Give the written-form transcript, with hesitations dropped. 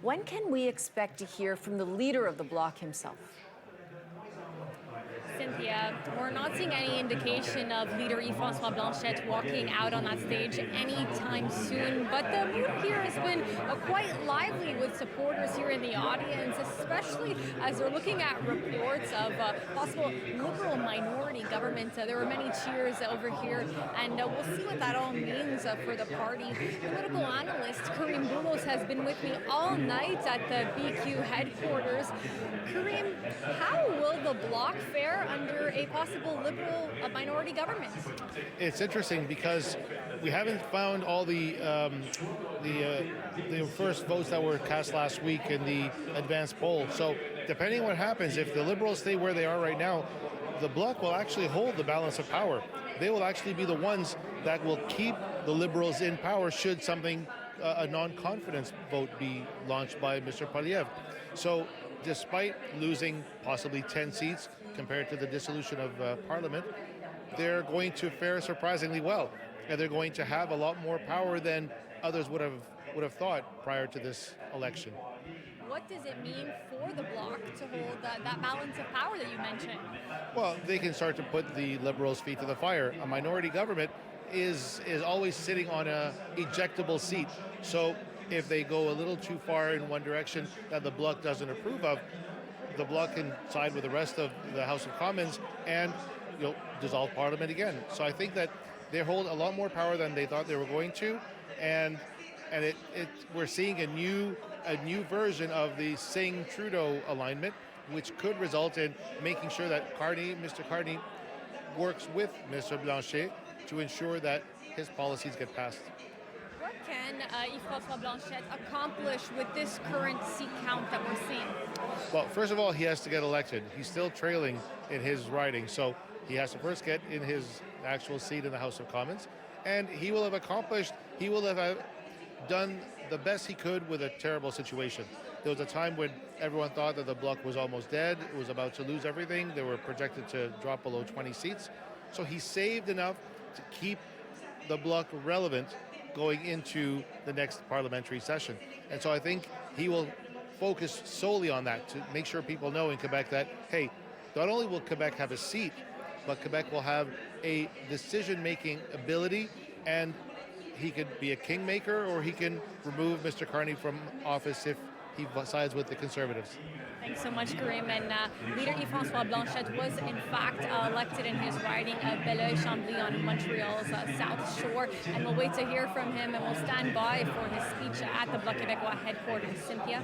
When can we expect to hear from the leader of the Bloc himself? Cynthia, we're not seeing any indication of leader Yves-François Blanchet walking out on that stage anytime soon. But the mood here has been quite lively with supporters here in the audience, especially as they're looking at reports of possible liberal minority government. There were many cheers over here, and we'll see what that all means for the party. Political analyst Karim Boulos has been with me all night at the BQ headquarters. Karim, how will the Bloc fare under a possible liberal minority government? It's interesting because we haven't found all the first votes that were cast last week in the advanced poll. So depending on what happens, if the Liberals stay where they are right now, the Bloc will actually hold the balance of power. They will actually be the ones that will keep the Liberals in power should something, a non-confidence vote be launched by Mr. Poilievre. So despite losing possibly 10 seats compared to the dissolution of Parliament, they're going to fare surprisingly well, and they're going to have a lot more power than others would have thought prior to this election. What does it mean for the Bloc to hold that balance of power that you mentioned? Well, they can start to put the Liberals' feet to the fire. A minority government is always sitting on a ejectable seat. So if they go a little too far in one direction that the Bloc doesn't approve of, the Bloc can side with the rest of the House of Commons and dissolve Parliament again. So I think that they hold a lot more power than they thought they were going to, and we're seeing a new version of the Singh-Trudeau alignment, which could result in making sure that Mr. Carney works with Mr. Blanchet to ensure that his policies get passed. What can Yves-François Blanchet accomplish with this current seat count that we're seeing? Well, first of all, he has to get elected. He's still trailing in his riding, so he has to first get in his actual seat in the House of Commons, and he will have done the best he could with a terrible situation. There was a time when everyone thought that the Bloc was almost dead. It was about to lose everything. They were projected to drop below 20 seats. So he saved enough to keep the Bloc relevant going into the next parliamentary session. And so I think he will focus solely on that to make sure people know in Quebec that, hey, not only will Quebec have a seat, but Quebec will have a decision-making ability, and he could be a kingmaker, or he can remove Mr. Carney from office if he sides with the Conservatives. Thanks so much, Karim. And leader Yves-François Blanchet was in fact elected in his riding of Belleuil-Chambly on Montreal's South Shore. And we'll wait to hear from him, and we'll stand by for his speech at the Bloc Québécois headquarters. Cynthia?